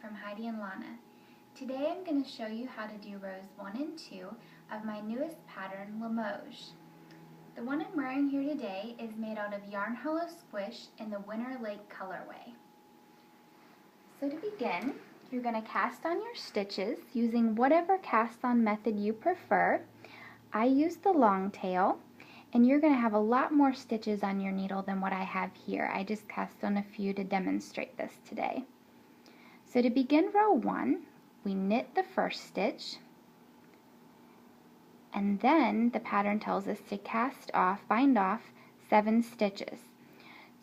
from Heidi and Lana. Today I'm going to show you how to do rows 1 and 2 of my newest pattern, Limoges. The one I'm wearing here today is made out of Yarn Hollow Squish in the Winter Lake colorway. So to begin, you're going to cast on your stitches using whatever cast on method you prefer. I use the long tail, and you're going to have a lot more stitches on your needle than what I have here. I just cast on a few to demonstrate this today. So to begin row 1, we knit the first stitch, and then the pattern tells us to bind off 7 stitches.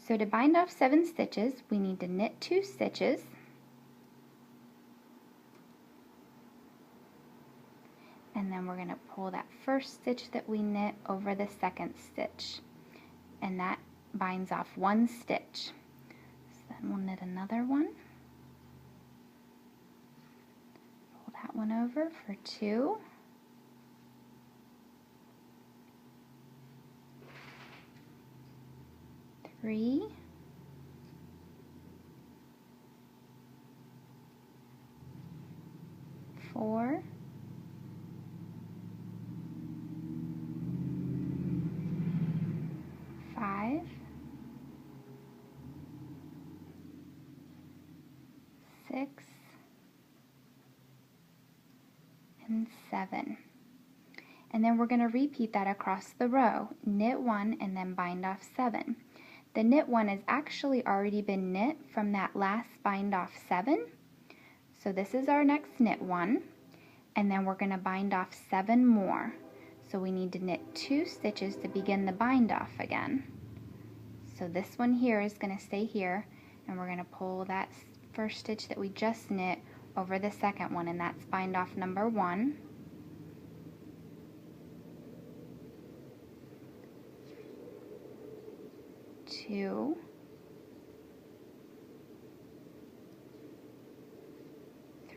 So to bind off 7 stitches, we need to knit 2 stitches, and then we're going to pull that first stitch that we knit over the second stitch, and that binds off 1 stitch. So then we'll knit another one, pull that one over for 2, three, 4, 5, 6, and 7. And then we're going to repeat that across the row. Knit 1 and then bind off 7. The knit 1 has actually already been knit from that last bind off 7. So this is our next knit 1, and then we're going to bind off 7 more. So we need to knit 2 stitches to begin the bind off again. So this one here is going to stay here, and we're going to pull that first stitch that we just knit over the second one, and that's bind off number 1. Two,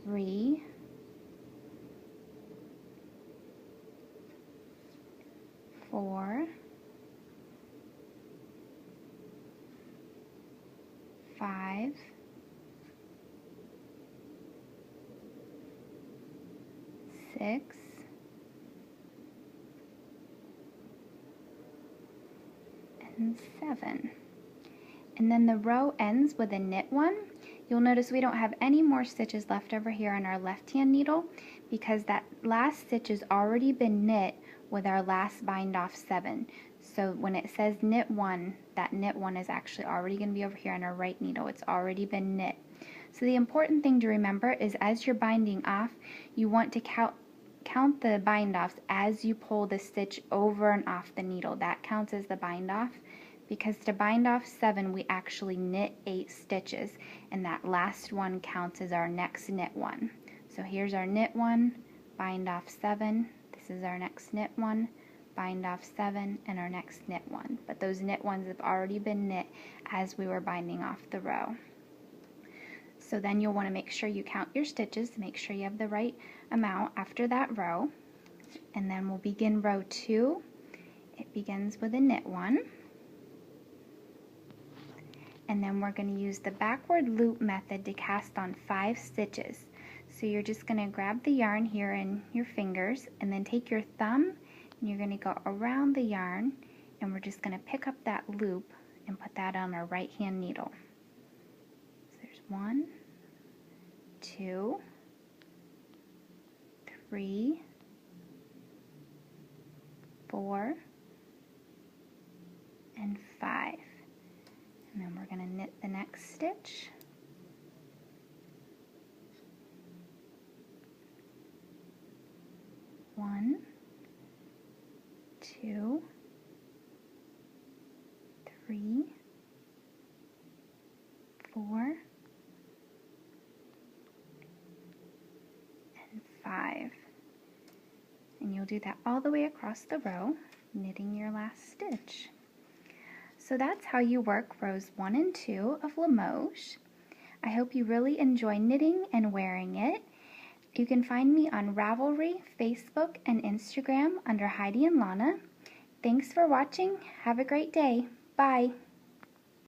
3, 4, 5, 6, and 7. And then the row ends with a knit 1. You'll notice we don't have any more stitches left over here on our left hand needle because that last stitch has already been knit with our last bind off 7. So when it says knit 1, that knit 1 is actually already going to be over here on our right needle. It's already been knit. So the important thing to remember is as you're binding off, you want to count the bind offs as you pull the stitch over and off the needle. That counts as the bind off, because to bind off 7 we actually knit 8 stitches, and that last one counts as our next knit 1. So here's our knit 1, bind off 7, this is our next knit 1, bind off 7, and our next knit 1. But those knit 1s have already been knit as we were binding off the row. So then you'll want to make sure you count your stitches to make sure you have the right amount after that row. And then we'll begin row 2. It begins with a knit 1. And then we're going to use the backward loop method to cast on 5 stitches. So you're just going to grab the yarn here in your fingers and then take your thumb and you're going to go around the yarn, and we're just going to pick up that loop and put that on our right hand needle. So there's 1, 2, 3, 4, and 5. And then we're going to knit the next stitch. One, 2, 3, 4, and 5. And you'll do that all the way across the row, knitting your last stitch. So that's how you work rows 1 and 2 of Limoges. I hope you really enjoy knitting and wearing it. You can find me on Ravelry, Facebook, and Instagram under Heidi and Lana. Thanks for watching. Have a great day. Bye.